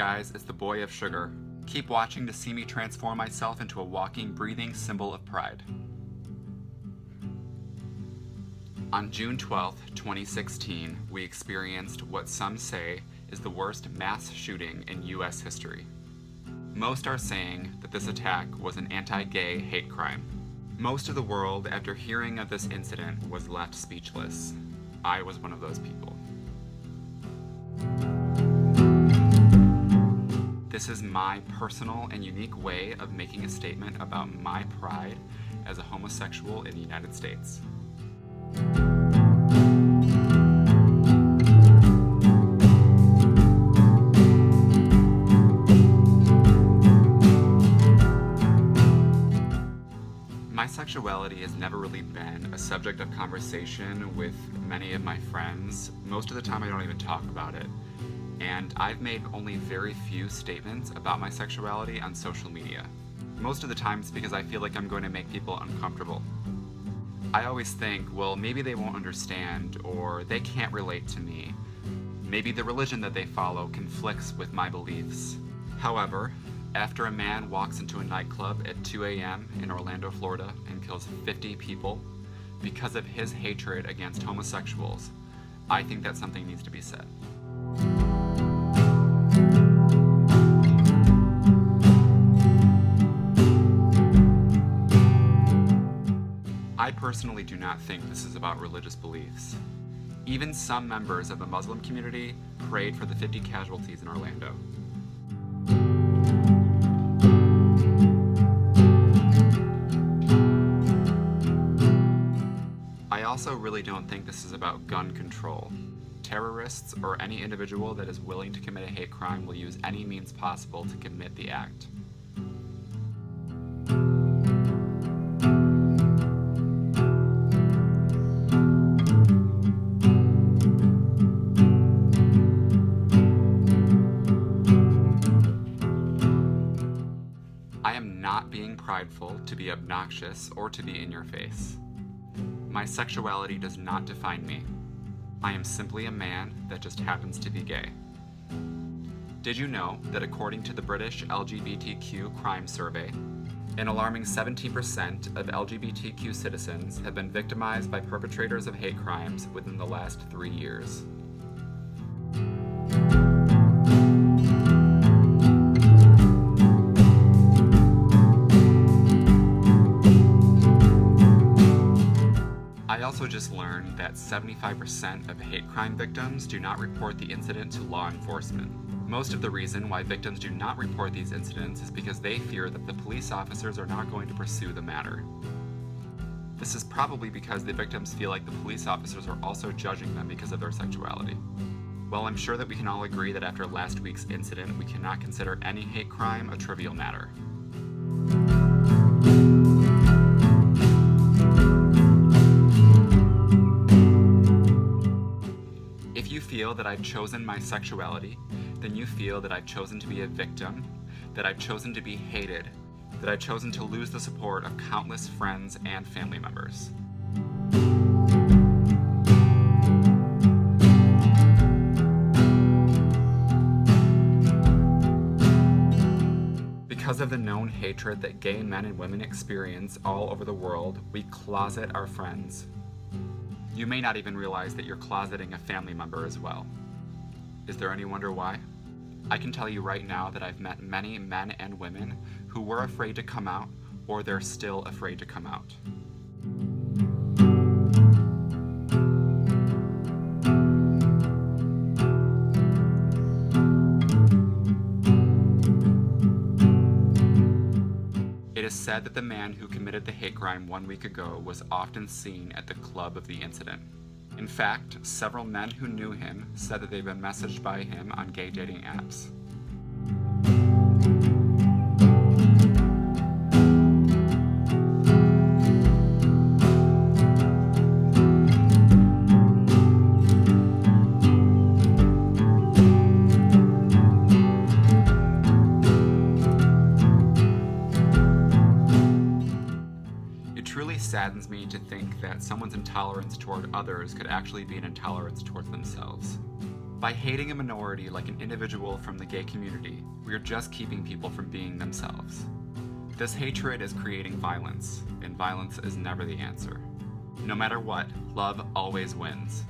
guys, it's the boy of sugar. Keep watching to see me transform myself into a walking, breathing symbol of pride. On June 12, 2016, we experienced what some say is the worst mass shooting in U.S. history. Most are saying that this attack was an anti-gay hate crime. Most of the world, after hearing of this incident, was left speechless. I was one of those people. This is my personal and unique way of making a statement about my pride as a homosexual in the United States. My sexuality has never really been a subject of conversation with many of my friends. Most of the time I don't even talk about it. And I've made only very few statements about my sexuality on social media. Most of the time it's because I feel like I'm going to make people uncomfortable. I always think, well, maybe they won't understand, or they can't relate to me. Maybe the religion that they follow conflicts with my beliefs. However, after a man walks into a nightclub at 2 a.m. in Orlando, Florida, and kills 50 people because of his hatred against homosexuals, I think that something needs to be said. I personally do not think this is about religious beliefs. Even some members of the Muslim community prayed for the 50 casualties in Orlando. I also really don't think this is about gun control. Terrorists or any individual that is willing to commit a hate crime will use any means possible to commit the act. I am not being prideful to be obnoxious or to be in your face. My sexuality does not define me. I am simply a man that just happens to be gay. Did you know that according to the British LGBTQ crime survey, an alarming 17% of LGBTQ citizens have been victimized by perpetrators of hate crimes within the last 3 years? I also just learned that 75% of hate crime victims do not report the incident to law enforcement. Most of the reason why victims do not report these incidents is because they fear that the police officers are not going to pursue the matter. This is probably because the victims feel like the police officers are also judging them because of their sexuality. Well, I'm sure that we can all agree that after last week's incident, we cannot consider any hate crime a trivial matter. If you feel that I've chosen my sexuality, then you feel that I've chosen to be a victim, that I've chosen to be hated, that I've chosen to lose the support of countless friends and family members. Because of the known hatred that gay men and women experience all over the world, we closet our friends. You may not even realize that you're closeting a family member as well. Is there any wonder why? I can tell you right now that I've met many men and women who were afraid to come out, or they're still afraid to come out. It is said that the man who committed the hate crime 1 week ago was often seen at the club of the incident. In fact, several men who knew him said that they've been messaged by him on gay dating apps. Saddens me to think that someone's intolerance toward others could actually be an intolerance towards themselves. By hating a minority like an individual from the gay community, we are just keeping people from being themselves. This hatred is creating violence, and violence is never the answer. No matter what, love always wins.